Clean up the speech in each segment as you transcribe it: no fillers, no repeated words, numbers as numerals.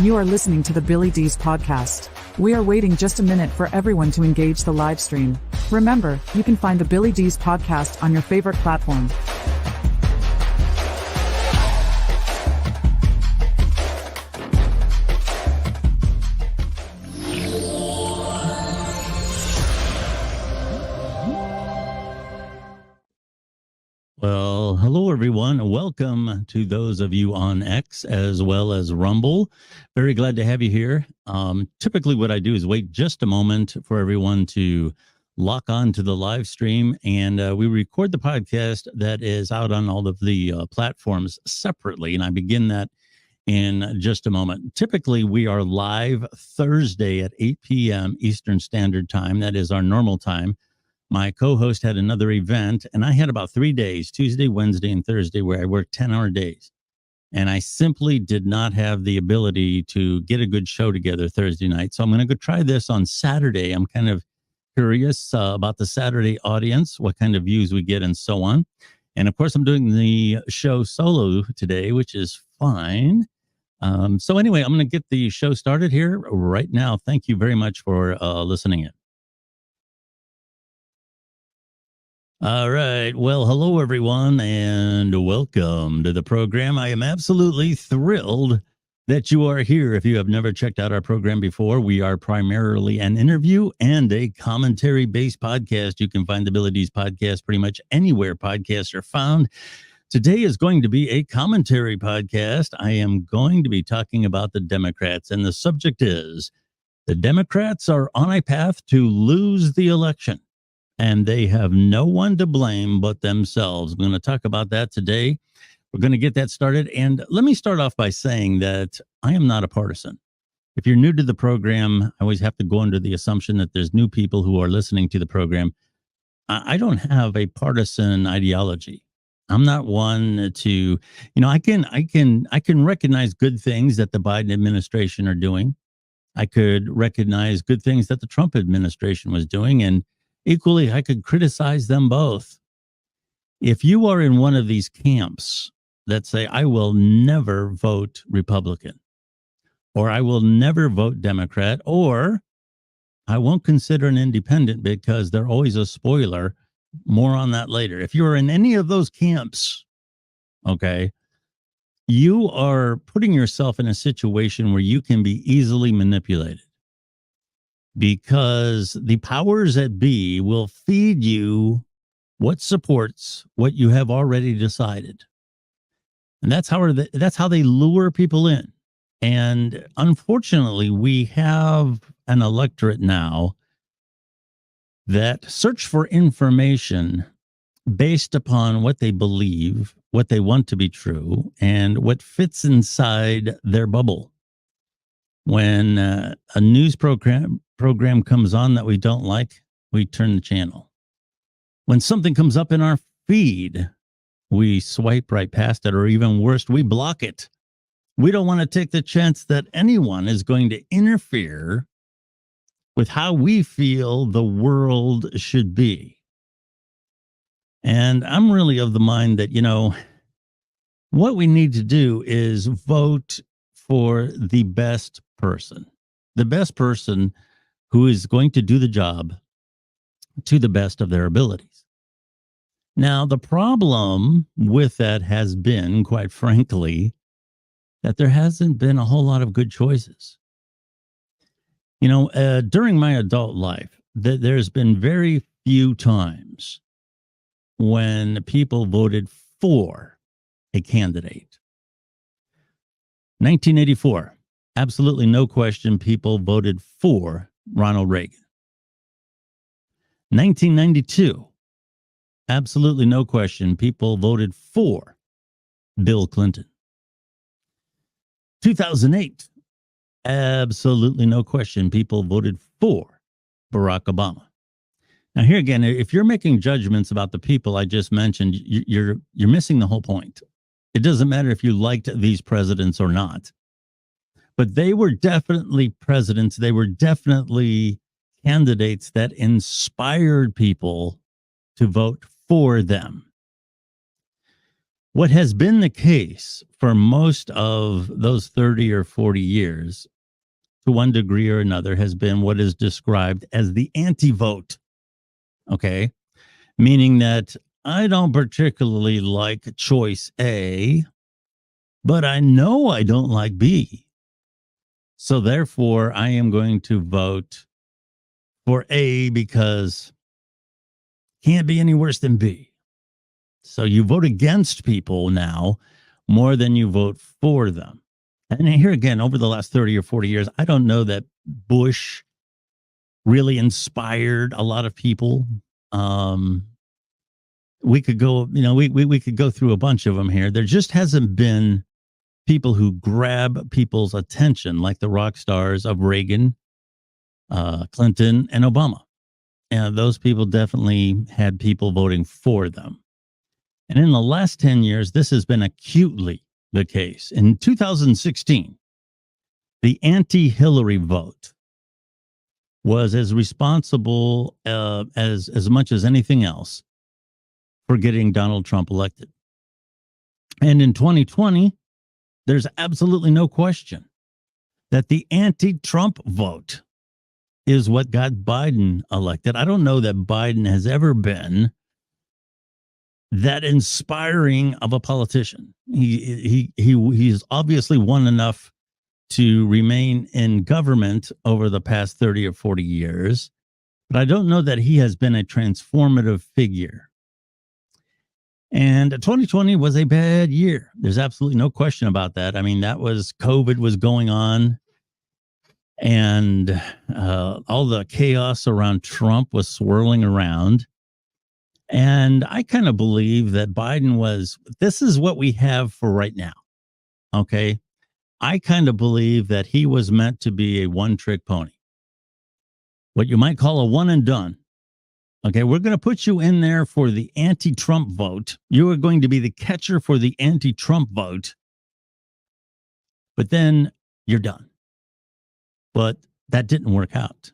You are listening to the Billy Dees podcast. We are waiting just a minute for everyone to engage the live stream. Remember, you can find the Billy Dees podcast on your favorite platform. Well, hello, everyone. Welcome to those of you on X as well as Rumble. Very glad to have you here. Typically, what I do is wait just a moment for everyone to lock on to the live stream, and we record the podcast that is out on all of the platforms separately, and I begin that in just a moment. Typically, we are live Thursday at 8 p.m. Eastern Standard Time. That is our normal time. My co-host had another event, and I had about 3 days, Tuesday, Wednesday, and Thursday, where I worked 10-hour days. And I simply did not have the ability to get a good show together Thursday night. So I'm going to go try this on Saturday. I'm kind of curious about the Saturday audience, what kind of views we get, and so on. And, of course, I'm doing the show solo today, which is fine. So anyway, I'm going to get the show started here right now. Thank you very much for listening in. All right. Well, hello, everyone, and welcome to the program. I am absolutely thrilled that you are here. If you have never checked out our program before, we are primarily an interview and a commentary-based podcast. You can find the Billy Dees podcast pretty much anywhere podcasts are found. Today is going to be a commentary podcast. I am going to be talking about the Democrats, and the subject is the Democrats are on a path to lose the election. And they have no one to blame but themselves. We're going to talk about that today. We're going to get that started. And let me start off by saying that I am not a partisan. If you're new to the program, I always have to go under the assumption that there's new people who are listening to the program. I don't have a partisan ideology. I'm not one to, I can recognize good things that the Biden administration are doing. I could recognize good things that the Trump administration was doing, and equally, I could criticize them both. If you are in one of these camps that say, I will never vote Republican, or I will never vote Democrat, or I won't consider an independent because they're always a spoiler, more on that later. If you're in any of those camps, okay, you are putting yourself in a situation where you can be easily manipulated, because the powers that be will feed you what supports what you have already decided. And that's how they lure people in. And unfortunately, we have an electorate now that search for information based upon what they believe, what they want to be true, and what fits inside their bubble. When a news program comes on that we don't like, we turn the channel. When something comes up in our feed, we swipe right past it, or even worse, we block it. We don't want to take the chance that anyone is going to interfere with how we feel the world should be. And I'm really of the mind that, what we need to do is vote for the best person who is going to do the job to the best of their abilities. Now, the problem with that has been, quite frankly, that there hasn't been a whole lot of good choices. During my adult life, there's been very few times when people voted for a candidate. 1984. Absolutely no question, people voted for Ronald Reagan. 1992, absolutely no question, people voted for Bill Clinton. 2008, absolutely no question, people voted for Barack Obama. Now, here again, if you're making judgments about the people I just mentioned, you're missing the whole point. It doesn't matter if you liked these presidents or not. But they were definitely presidents. They were definitely candidates that inspired people to vote for them. What has been the case for most of those 30 or 40 years, to one degree or another, has been what is described as the anti-vote. Okay. Meaning that I don't particularly like choice A, but I know I don't like B. So therefore, I am going to vote for A because can't be any worse than B. So you vote against people now more than you vote for them. And here again, over the last 30 or 40 years, I don't know that Bush really inspired a lot of people. We could go, we could go through a bunch of them here. There just hasn't been people who grab people's attention like the rock stars of Reagan, Clinton, and Obama. And those people definitely had people voting for them. And in the last 10 years, this has been acutely the case. In 2016, the anti-Hillary vote was as responsible as much as anything else for getting Donald Trump elected. And in 2020, there's absolutely no question that the anti-Trump vote is what got Biden elected. I don't know that Biden has ever been that inspiring of a politician. He's obviously won enough to remain in government over the past 30 or 40 years, but I don't know that he has been a transformative figure. And 2020 was a bad year. There's absolutely no question about that. I mean, that was COVID was going on, and all the chaos around Trump was swirling around. And I kind of believe that this is what we have for right now. Okay. I kind of believe that he was meant to be a one-trick pony, what you might call a one and done. Okay, we're going to put you in there for the anti-Trump vote. You are going to be the catcher for the anti-Trump vote, but then you're done. But that didn't work out.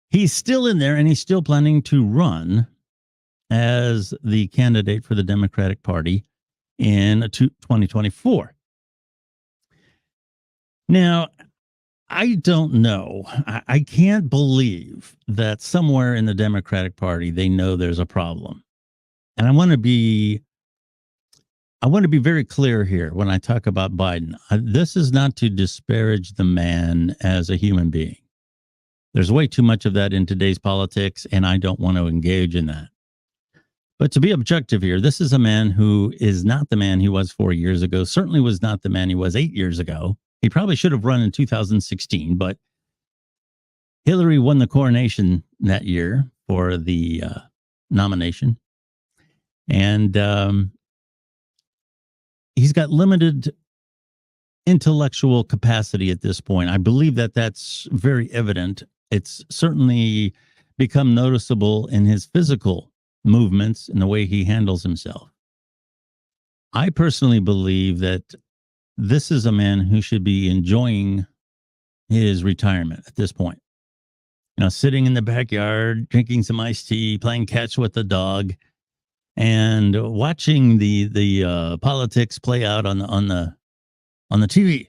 He's still in there, and he's still planning to run as the candidate for the Democratic Party in 2024. Now, I don't know. I can't believe that somewhere in the Democratic Party, they know there's a problem. And I want to be very clear here when I talk about Biden. This is not to disparage the man as a human being. There's way too much of that in today's politics, and I don't want to engage in that. But to be objective here, this is a man who is not the man he was 4 years ago, certainly was not the man he was 8 years ago. He probably should have run in 2016, but Hillary won the coronation that year for the nomination. And he's got limited intellectual capacity at this point. I believe that that's very evident. It's certainly become noticeable in his physical movements and the way he handles himself. I personally believe that this is a man who should be enjoying his retirement at this point. Sitting in the backyard, drinking some iced tea, playing catch with the dog, and watching the politics play out on the TV.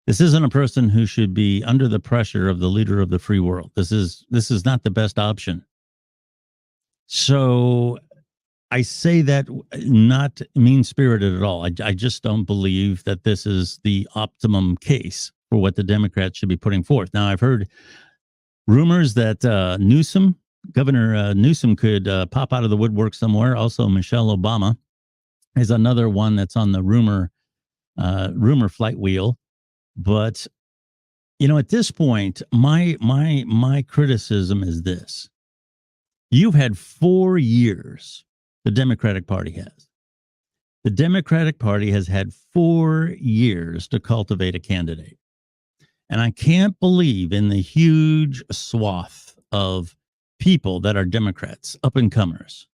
This isn't a person who should be under the pressure of the leader of the free world. This is not the best option. So I say that not mean-spirited at all. I just don't believe that this is the optimum case for what the Democrats should be putting forth. Now, I've heard rumors that Governor Newsom could pop out of the woodwork somewhere. Also, Michelle Obama is another one that's on the rumor flight wheel. But, at this point, my criticism is this. You've had 4 years. The Democratic Party has. The Democratic Party has had 4 years to cultivate a candidate. And I can't believe in the huge swath of people that are Democrats, up and comers.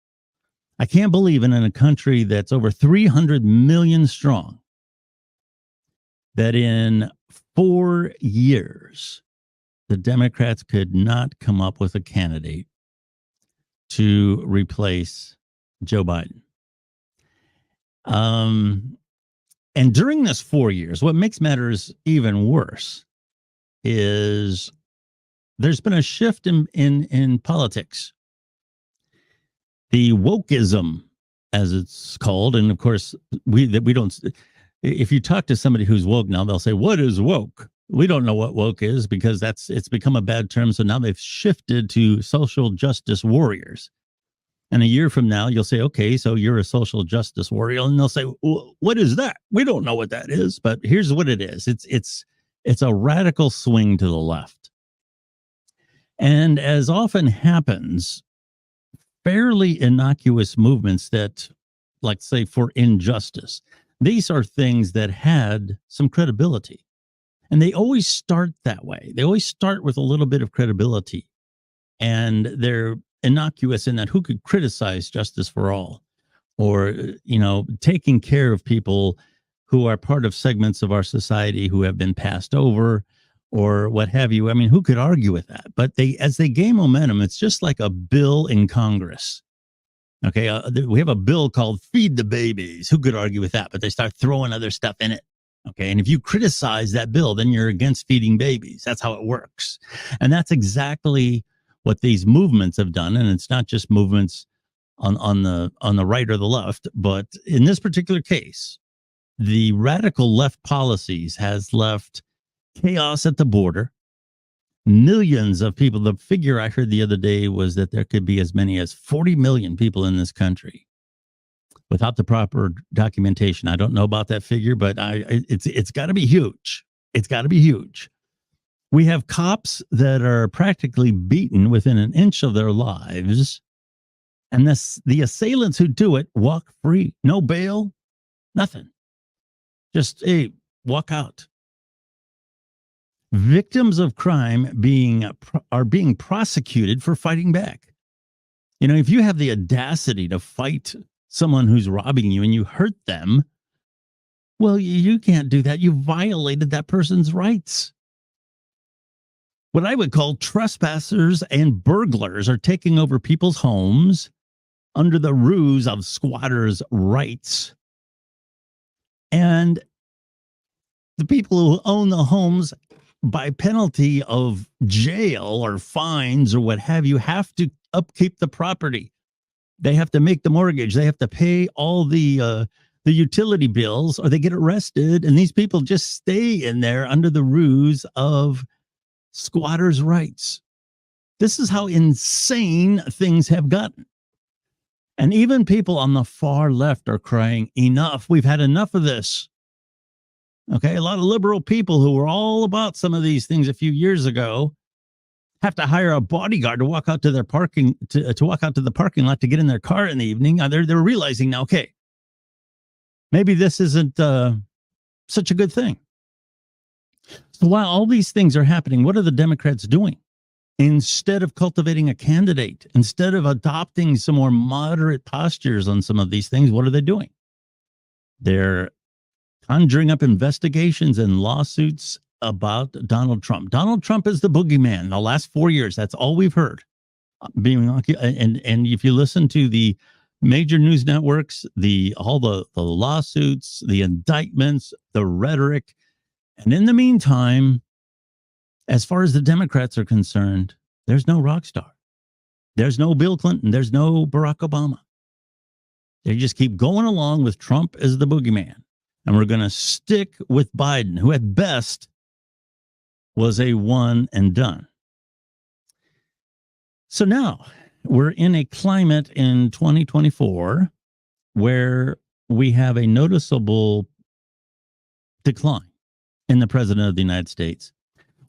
I can't believe in a country that's over 300 million strong, that in 4 years, the Democrats could not come up with a candidate to replace Joe Biden. And during this 4 years, what makes matters even worse is there's been a shift in politics. The wokeism, as it's called, and of course, we don't. If you talk to somebody who's woke now, they'll say, "What is woke?" We don't know what woke is because it's become a bad term. So now they've shifted to social justice warriors. And a year from now, you'll say, "Okay, so you're a social justice warrior," and they'll say, well, "What is that? We don't know what that is." But here's what it is: it's a radical swing to the left, and as often happens, fairly innocuous movements that, like, say, for injustice, these are things that had some credibility. And they always start that way. They always start with a little bit of credibility. And they're innocuous in that who could criticize justice for all, or, taking care of people who are part of segments of our society who have been passed over or what have you. I mean, who could argue with that? But as they gain momentum, it's just like a bill in Congress. Okay, we have a bill called Feed the Babies. Who could argue with that? But they start throwing other stuff in it. Okay, and if you criticize that bill, then you're against feeding babies. That's how it works. And that's exactly what these movements have done. And it's not just movements on the right or the left, but in this particular case, the radical left policies has left chaos at the border. Millions of people. The figure I heard the other day was that there could be as many as 40 million people in this country without the proper documentation. I don't know about that figure, but it's got to be huge. It's got to be huge. We have cops that are practically beaten within an inch of their lives, and the assailants who do it walk free. No bail, nothing. Just, hey, walk out. Victims of crime are being prosecuted for fighting back. If you have the audacity to fight someone who's robbing you and you hurt them, well, you can't do that. You violated that person's rights. What I would call trespassers and burglars are taking over people's homes under the ruse of squatters' rights. And the people who own the homes, by penalty of jail or fines or what have you, have to upkeep the property. They have to make the mortgage. They have to pay all the utility bills, or they get arrested. And these people just stay in there under the ruse of squatters' rights. This is how insane things have gotten. And even people on the far left are crying, enough. We've had enough of this. Okay, a lot of liberal people who were all about some of these things a few years ago have to hire a bodyguard to walk out to their parking to walk out to the parking lot to get in their car in the evening. They're realizing now, okay, maybe this isn't such a good thing. So while all these things are happening, what are the Democrats doing? Instead of cultivating a candidate, instead of adopting some more moderate postures on some of these things, what are they doing? They're conjuring up investigations and lawsuits about Donald Trump. Donald Trump is the boogeyman. The last 4 years, that's all we've heard. And if you listen to the major news networks, all the lawsuits, the indictments, the rhetoric, and in the meantime, as far as the Democrats are concerned, there's no rock star. There's no Bill Clinton. There's no Barack Obama. They just keep going along with Trump as the boogeyman. And we're going to stick with Biden, who at best was a one and done. So now we're in a climate in 2024 where we have a noticeable decline in the president of the United States,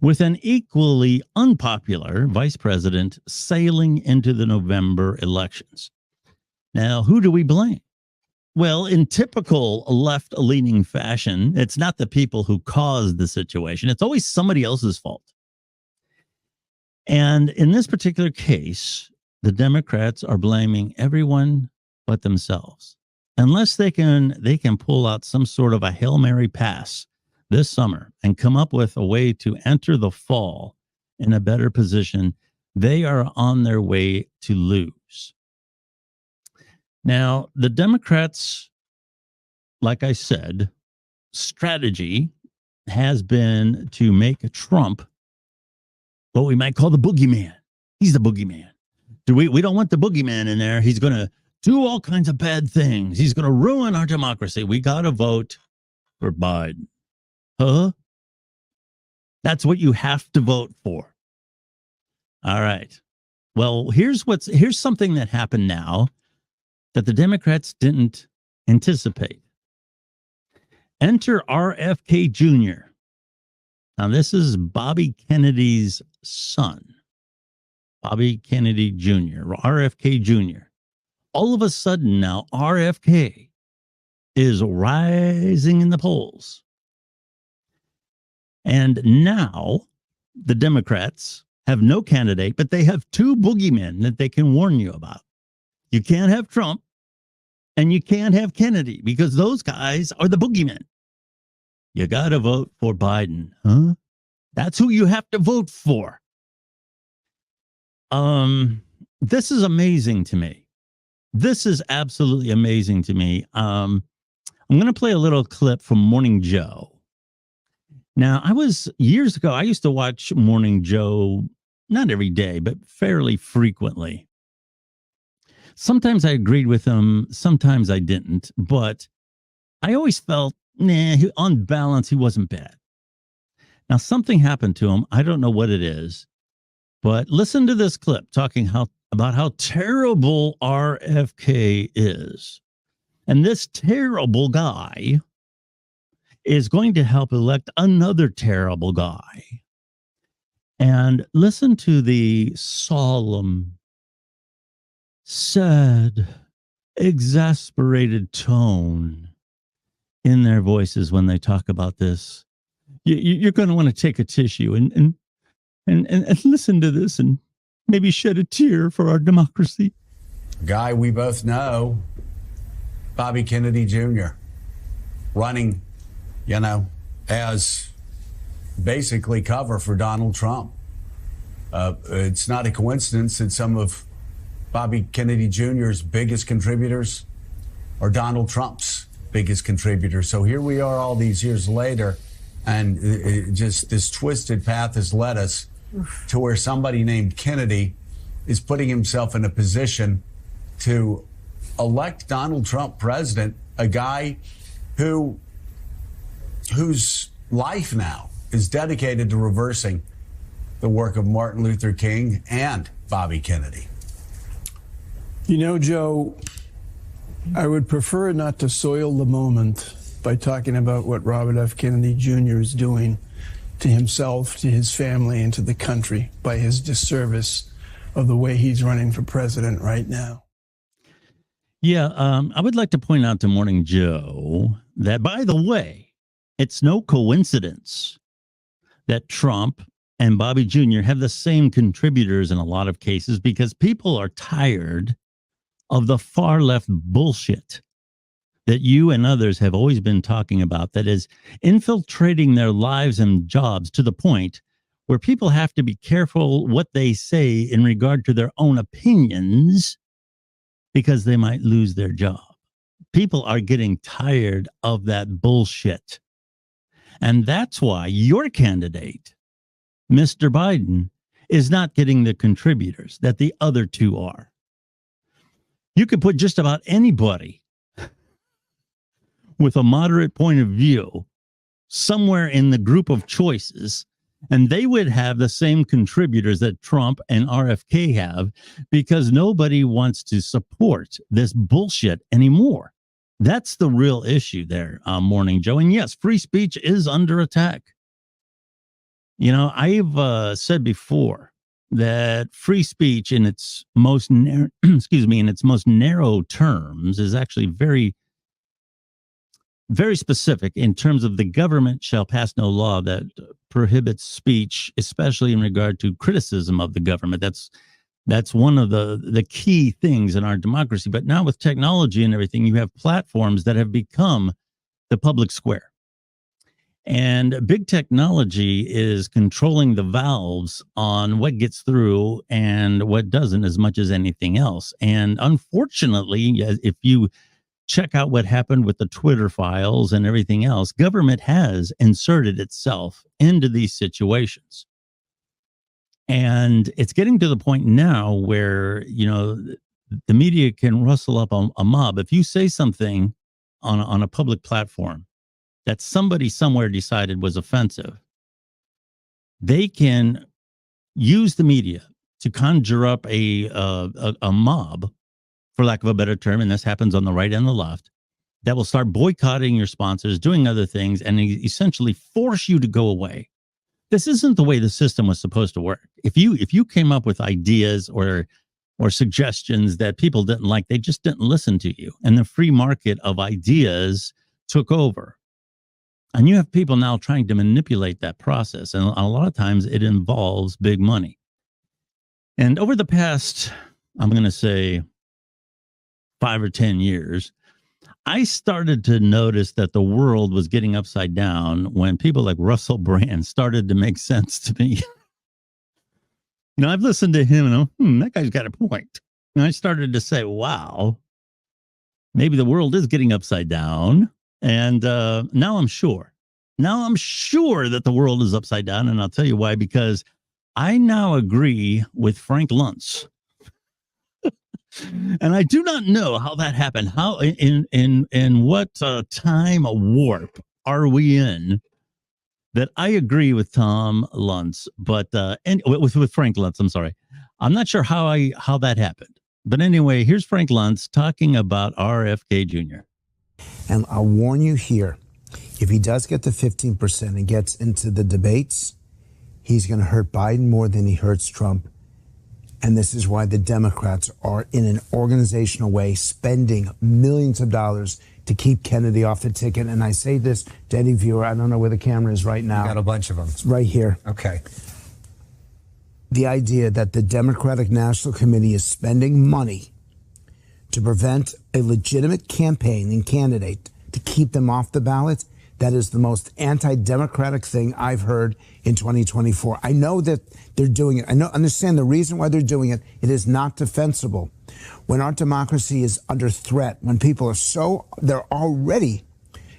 with an equally unpopular vice president sailing into the November elections. Now, who do we blame? Well, in typical left-leaning fashion, it's not the people who caused the situation. It's always somebody else's fault. And in this particular case, the Democrats are blaming everyone but themselves. Unless they can pull out some sort of a Hail Mary pass this summer and come up with a way to enter the fall in a better position, they are on their way to lose. Now, the Democrats like I said, strategy has been to make Trump what we might call the boogeyman. He's the boogeyman. We don't want the boogeyman in there. He's going to do all kinds of bad things. He's going to ruin our democracy. We got to vote for Biden. Huh? That's what you have to vote for. All right. Well, here's something that happened now that the Democrats didn't anticipate. Enter RFK Jr. Now, this is Bobby Kennedy's son. Bobby Kennedy Jr., RFK Jr. All of a sudden now, RFK is rising in the polls. And now the Democrats have no candidate, but they have two boogeymen that they can warn you about. You can't have Trump and you can't have Kennedy because those guys are the boogeymen. You got to vote for Biden, huh? That's who you have to vote for. This is amazing to me. This is absolutely amazing to me. I'm going to play a little clip from Morning Joe. Now, years ago, I used to watch Morning Joe, not every day, but fairly frequently. Sometimes I agreed with him, sometimes I didn't, but I always felt, on balance, he wasn't bad. Now, something happened to him. I don't know what it is, but listen to this clip talking about how terrible RFK is. And this terrible guy is going to help elect another terrible guy. And listen to the solemn, sad, exasperated tone in their voices when they talk about this. You're going to want to take a tissue and listen to this and maybe shed a tear for our democracy. Guy we both know, Bobby Kennedy Jr., running, as basically cover for Donald Trump. It's not a coincidence that some of Bobby Kennedy Jr.'s biggest contributors are Donald Trump's biggest contributors. So here we are all these years later, and just this twisted path has led us to where somebody named Kennedy is putting himself in a position to elect Donald Trump president, a guy whose life now is dedicated to reversing the work of Martin Luther King and Bobby Kennedy. Joe, I would prefer not to soil the moment by talking about what Robert F. Kennedy Jr. is doing to himself, to his family, and to the country by his disservice of the way he's running for president right now. Yeah, I would like to point out to Morning Joe that, by the way, it's no coincidence that Trump and Bobby Jr. have the same contributors in a lot of cases because people are tired of the far left bullshit that you and others have always been talking about that is infiltrating their lives and jobs to the point where people have to be careful what they say in regard to their own opinions because they might lose their job. People are getting tired of that bullshit. And that's why your candidate, Mr. Biden, is not getting the contributors that the other two are. You could put just about anybody with a moderate point of view somewhere in the group of choices, and they would have the same contributors that Trump and RFK have because nobody wants to support this bullshit anymore. That's the real issue there, Morning Joe. And yes, free speech is under attack. I've said before that free speech in its most in its most narrow terms is actually very, very specific in terms of the government shall pass no law that prohibits speech, especially in regard to criticism of the government. That's one of the key things in our democracy. But now with technology and everything, you have platforms that have become the public square. And big technology is controlling the valves on what gets through and what doesn't as much as anything else. And unfortunately, if you check out what happened with the Twitter files and everything else. Government has inserted itself into these situations. And it's getting to the point now where, the media can rustle up a mob. If you say something on a public platform that somebody somewhere decided was offensive, they can use the media to conjure up a mob, for lack of a better term, and this happens on the right and the left, that will start boycotting your sponsors, doing other things, and essentially force you to go away. This isn't the way the system was supposed to work. If you came up with ideas or suggestions that people didn't like, they just didn't listen to you. And the free market of ideas took over. And you have people now trying to manipulate that process. And a lot of times it involves big money. And over the past, I'm going to say 5 or 10 years, I started to notice that the world was getting upside down when people like Russell Brand started to make sense to me. I've listened to him and that guy's got a point. And I started to say, wow, maybe the world is getting upside down. And now I'm sure. Now I'm sure that the world is upside down. And I'll tell you why, because I now agree with Frank Luntz. And I do not know how that happened. How in what time warp are we in that I agree with Tom Luntz, but with Frank Luntz, I'm sorry. I'm not sure how that happened. But anyway, here's Frank Luntz talking about RFK Jr. And I'll warn you here, if he does get to 15% and gets into the debates, he's going to hurt Biden more than he hurts Trump. And this is why the Democrats are, in an organizational way, spending millions of dollars to keep Kennedy off the ticket. And I say this to any viewer, I don't know where the camera is right now. You got a bunch of them. It's right here. Okay. The idea that the Democratic National Committee is spending money to prevent a legitimate campaign and candidate to keep them off the ballot, that is the most anti-democratic thing I've heard in 2024. I know that they're doing it. Understand the reason why they're doing it. It is not defensible. When our democracy is under threat, when people are they're already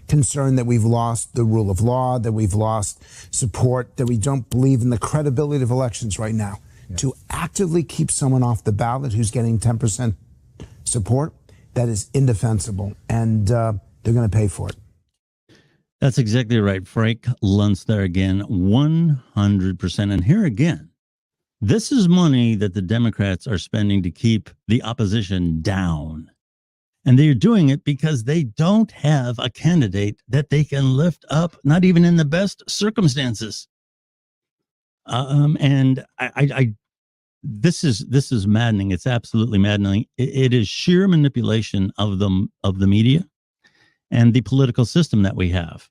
concerned that we've lost the rule of law, that we've lost support, that we don't believe in the credibility of elections right now. Yeah. To actively keep someone off the ballot who's getting 10% support, that is indefensible. And they're going to pay for it. That's exactly right. Frank Luntz there again, 100%. And here again, this is money that the Democrats are spending to keep the opposition down. And they're doing it because they don't have a candidate that they can lift up, not even in the best circumstances. And this is maddening. It's absolutely maddening. It is sheer manipulation of the media and the political system that we have.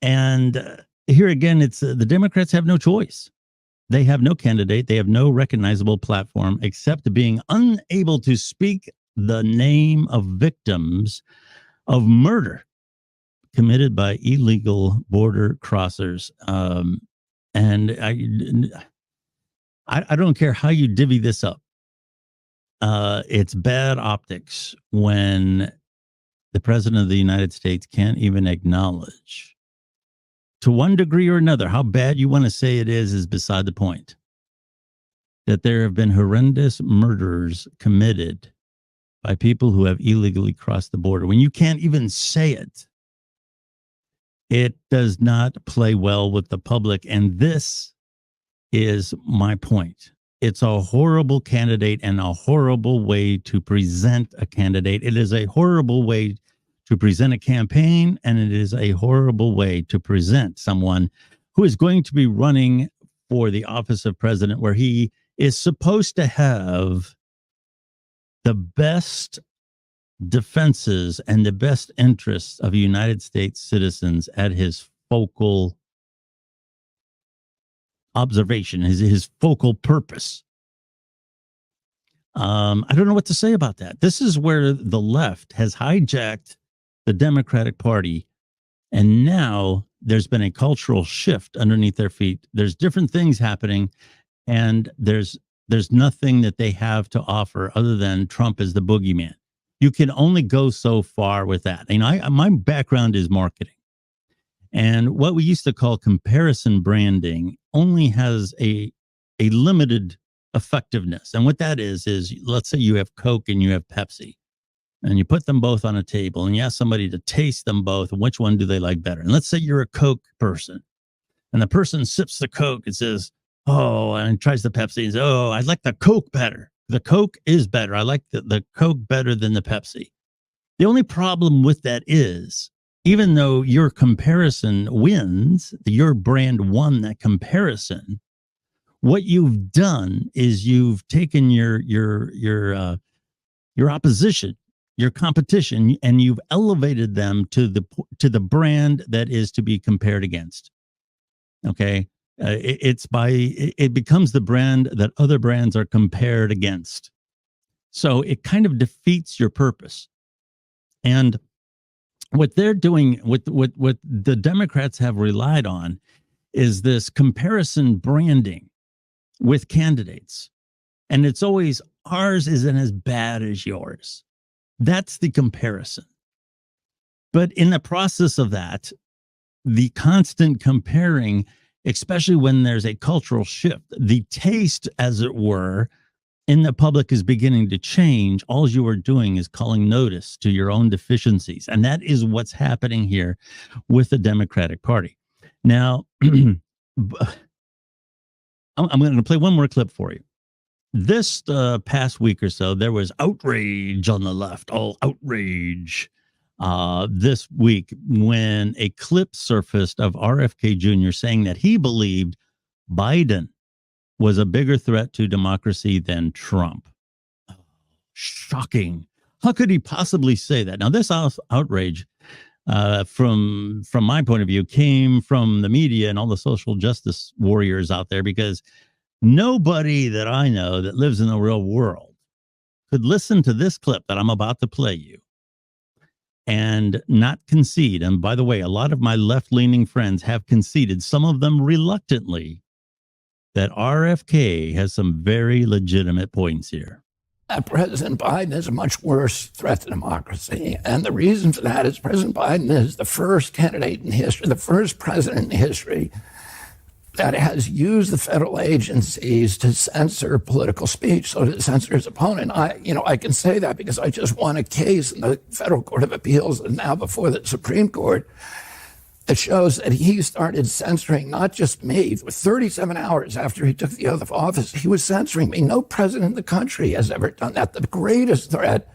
And here again, it's the Democrats have no choice. They have no candidate. They have no recognizable platform except being unable to speak the name of victims of murder committed by illegal border crossers. And I don't care how you divvy this up. It's bad optics when the president of the United States can't even acknowledge, to one degree or another, how bad you want to say it is beside the point, that there have been horrendous murders committed by people who have illegally crossed the border. When you can't even say it, it does not play well with the public. And this is my point. It's a horrible candidate and a horrible way to present a candidate. It is a horrible way to present a campaign, and it is a horrible way to present someone who is going to be running for the office of president, where he is supposed to have the best defenses and the best interests of United States citizens at his focal observation, his focal purpose. I don't know what to say about that. This is where the left has hijacked the Democratic Party, and now there's been a cultural shift underneath their feet. There's different things happening, and there's nothing that they have to offer other than Trump is the boogeyman. You can only go so far with that. And my background is marketing. And what we used to call comparison branding only has a limited effectiveness. And what that is let's say you have Coke and you have Pepsi, and you put them both on a table and you ask somebody to taste them both, and which one do they like better? And let's say you're a Coke person, and the person sips the Coke and says, oh, and tries the Pepsi and says, oh, I like the Coke better. The Coke is better. I like the Coke better than the Pepsi. The only problem with that is, even though your comparison wins, your brand won that comparison, what you've done is you've taken your opposition, your competition, and you've elevated them to the brand that is to be compared against. Okay. It becomes the brand that other brands are compared against. So it kind of defeats your purpose. And what they're doing, what the Democrats have relied on, is this comparison branding with candidates. And it's always, ours isn't as bad as yours. That's the comparison. But in the process of that, the constant comparing, especially when there's a cultural shift, the taste, as it were, in the public is beginning to change. All you are doing is calling notice to your own deficiencies. And that is what's happening here with the Democratic Party. Now, I'm going to play one more clip for you. This past week or so, there was outrage on the left, all outrage. This week, when a clip surfaced of RFK Jr. saying that he believed Biden was a bigger threat to democracy than Trump. Shocking. How could he possibly say that? Now, this outrage, from my point of view, came from the media and all the social justice warriors out there, because nobody that I know that lives in the real world could listen to this clip that I'm about to play you and not concede. And by the way, a lot of my left-leaning friends have conceded, some of them reluctantly, that RFK has some very legitimate points here. President Biden is a much worse threat to democracy. And the reason for that is President Biden is the first candidate in history, the first president in history that has used the federal agencies to censor political speech, so to censor his opponent. I can say that because I just won a case in the Federal Court of Appeals and now before the Supreme Court. It shows that he started censoring not just me. 37 hours after he took the oath of office, he was censoring me. No president in the country has ever done that. The greatest threat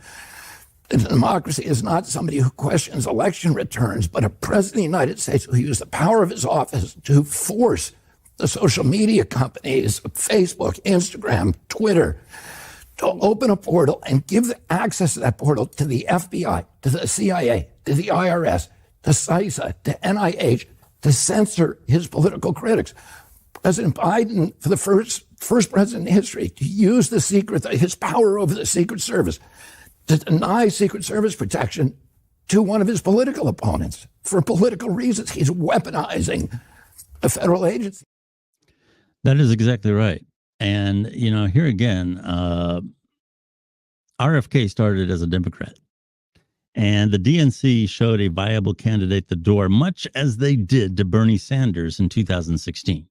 to democracy is not somebody who questions election returns, but a president of the United States who used the power of his office to force the social media companies, Facebook, Instagram, Twitter, to open a portal and give access to that portal to the FBI, to the CIA, to the IRS, to CISA, to NIH, to censor his political critics. President Biden, for the first president in history, to use his power over the Secret Service to deny Secret Service protection to one of his political opponents for political reasons. He's weaponizing a federal agency. That is exactly right. And, here again, RFK started as a Democrat. And the DNC showed a viable candidate the door, much as they did to Bernie Sanders in 2016.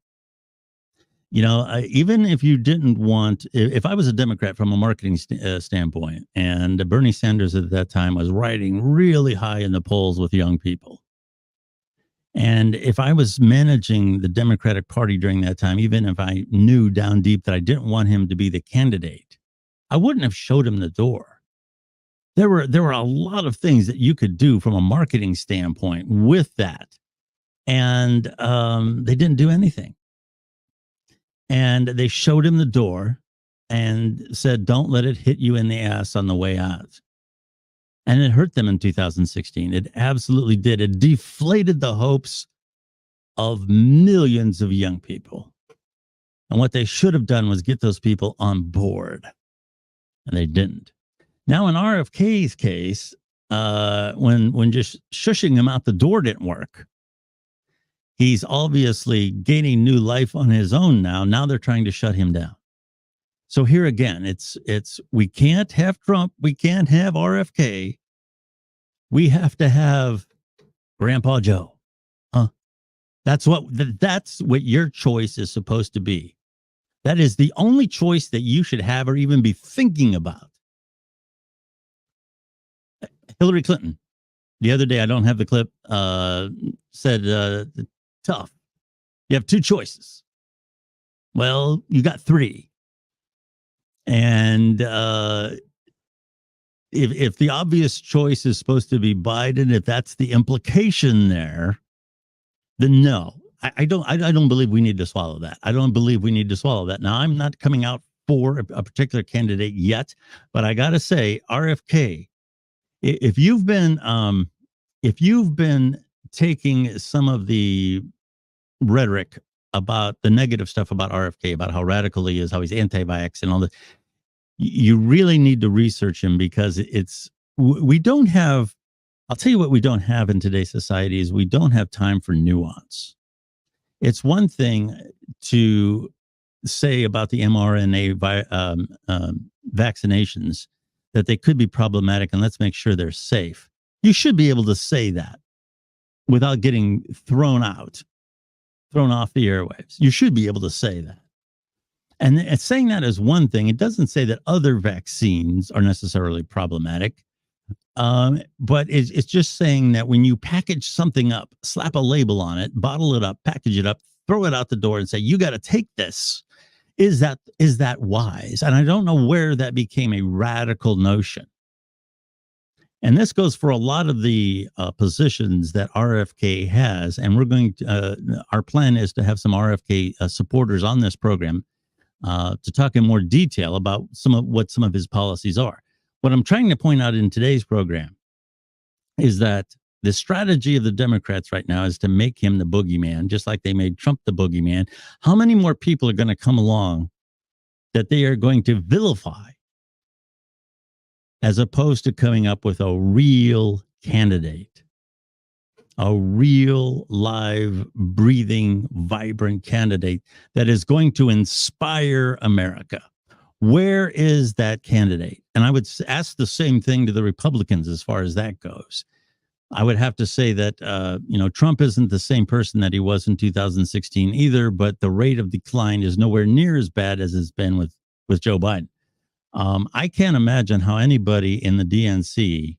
Even if you didn't want, if I was a Democrat from a marketing standpoint, and Bernie Sanders at that time was riding really high in the polls with young people, and if I was managing the Democratic Party during that time, even if I knew down deep that I didn't want him to be the candidate, I wouldn't have showed him the door. There were a lot of things that you could do from a marketing standpoint with that. And they didn't do anything. And they showed him the door and said, don't let it hit you in the ass on the way out. And it hurt them in 2016. It absolutely did. It deflated the hopes of millions of young people. And what they should have done was get those people on board. And they didn't. Now, in RFK's case, when just shushing him out the door didn't work, he's obviously gaining new life on his own now. Now they're trying to shut him down. So here again, it's we can't have Trump, we can't have RFK, we have to have Grandpa Joe. That's what your choice is supposed to be. That is the only choice that you should have or even be thinking about. Hillary Clinton, the other day, I don't have the clip, said, tough. You have two choices. Well, you got three. And if the obvious choice is supposed to be Biden, if that's the implication there, then no. I don't believe we need to swallow that. I don't believe we need to swallow that. Now, I'm not coming out for a particular candidate yet, but I got to say, RFK, if you've been taking some of the rhetoric about the negative stuff about RFK, about how radical he is, how he's anti-vax and all that, you really need to research him, because we don't have, I'll tell you what we don't have in today's society is we don't have time for nuance. It's one thing to say about the mRNA vaccinations that they could be problematic, and let's make sure they're safe. You should be able to say that without getting thrown off the airwaves. You should be able to say that. And saying that is one thing. It doesn't say that other vaccines are necessarily problematic. But it's just saying that when you package something up, slap a label on it, bottle it up, package it up, throw it out the door and say, you got to take this. Is that wise? And I don't know where that became a radical notion. And this goes for a lot of the positions that RFK has. And we're going to, our plan is to have some RFK supporters on this program to talk in more detail about some of his policies are. What I'm trying to point out in today's program is that the strategy of the Democrats right now is to make him the boogeyman, just like they made Trump the boogeyman. How many more people are going to come along that they are going to vilify, as opposed to coming up with a real candidate, a real live, breathing, vibrant candidate that is going to inspire America? Where is that candidate? And I would ask the same thing to the Republicans as far as that goes. I would have to say that, Trump isn't the same person that he was in 2016 either, but the rate of decline is nowhere near as bad as it's been with Joe Biden. I can't imagine how anybody in the DNC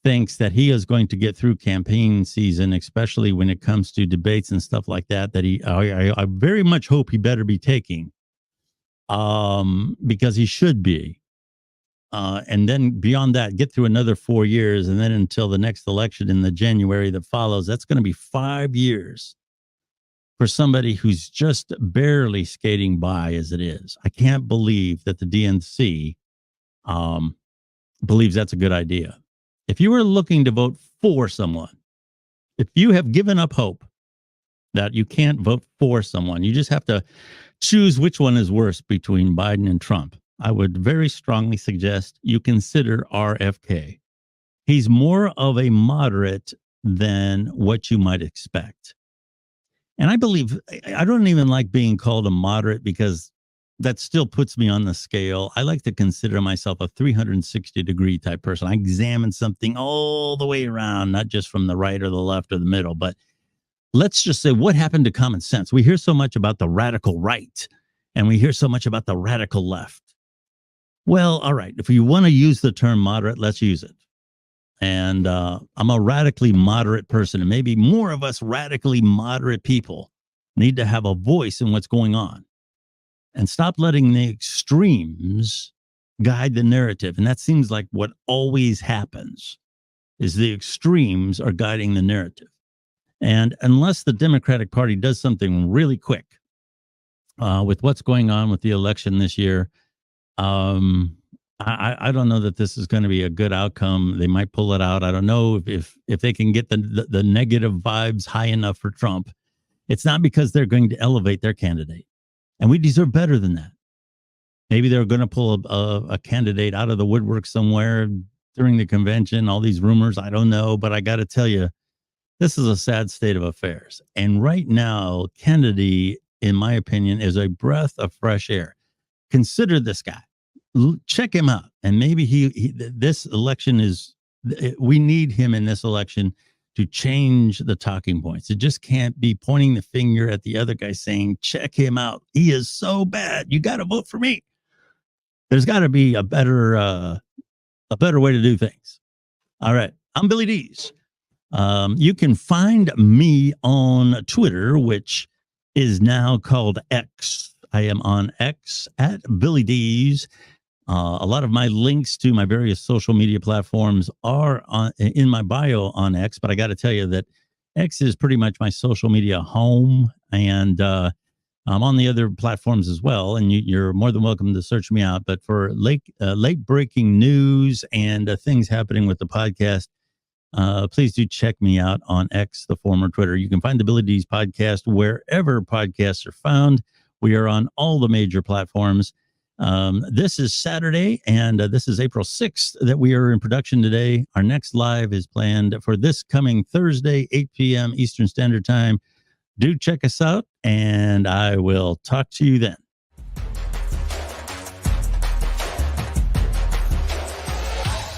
thinks that he is going to get through campaign season, especially when it comes to debates and stuff like that, I very much hope he better be taking. Because he should be. And then beyond that, get through another 4 years, and then until the next election in the January that follows, that's going to be 5 years for somebody who's just barely skating by as it is. I can't believe that the DNC believes that's a good idea. If you were looking to vote for someone, if you have given up hope that you can't vote for someone, you just have to choose which one is worse between Biden and Trump, I would very strongly suggest you consider RFK. He's more of a moderate than what you might expect. And I believe, I don't even like being called a moderate, because that still puts me on the scale. I like to consider myself a 360-degree type person. I examine something all the way around, not just from the right or the left or the middle, but let's just say, what happened to common sense? We hear so much about the radical right, and we hear so much about the radical left. Well, all right, if you want to use the term moderate, let's use it. And I'm a radically moderate person, and maybe more of us radically moderate people need to have a voice in what's going on and stop letting the extremes guide the narrative. And that seems like what always happens, is the extremes are guiding the narrative. And unless the Democratic Party does something really quick with what's going on with the election this year, I don't know that this is going to be a good outcome. They might pull it out. I don't know if they can get the negative vibes high enough for Trump. It's not because they're going to elevate their candidate, and we deserve better than that. Maybe they're going to pull a candidate out of the woodwork somewhere during the convention. All these rumors, I don't know, but I got to tell you, this is a sad state of affairs. And right now, Kennedy, in my opinion, is a breath of fresh air. consider this guy. Check him out. And maybe this election we need him in this election to change the talking points. It just can't be pointing the finger at the other guy saying, check him out. He is so bad. You got to vote for me. There's got to be a better way to do things. All right. I'm Billy Dees. You can find me on Twitter, which is now called X. I am on X at Billy Dees. A lot of my links to my various social media platforms are in my bio on X, but I got to tell you that X is pretty much my social media home, and I'm on the other platforms as well, and you're more than welcome to search me out. But for late breaking news and things happening with the podcast, please do check me out on X, the former Twitter. You can find the Billy Dees podcast wherever podcasts are found. We are on all the major platforms. This is Saturday, and this is April 6th that we are in production today. Our next live is planned for this coming Thursday, 8 p.m. Eastern Standard Time. Do check us out, and I will talk to you then.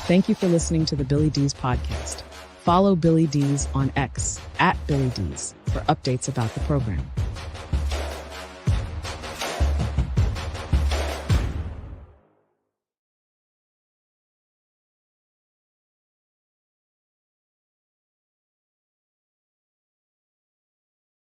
Thank you for listening to the Billy Dees podcast. Follow Billy Dees on X at Billy Dees for updates about the program.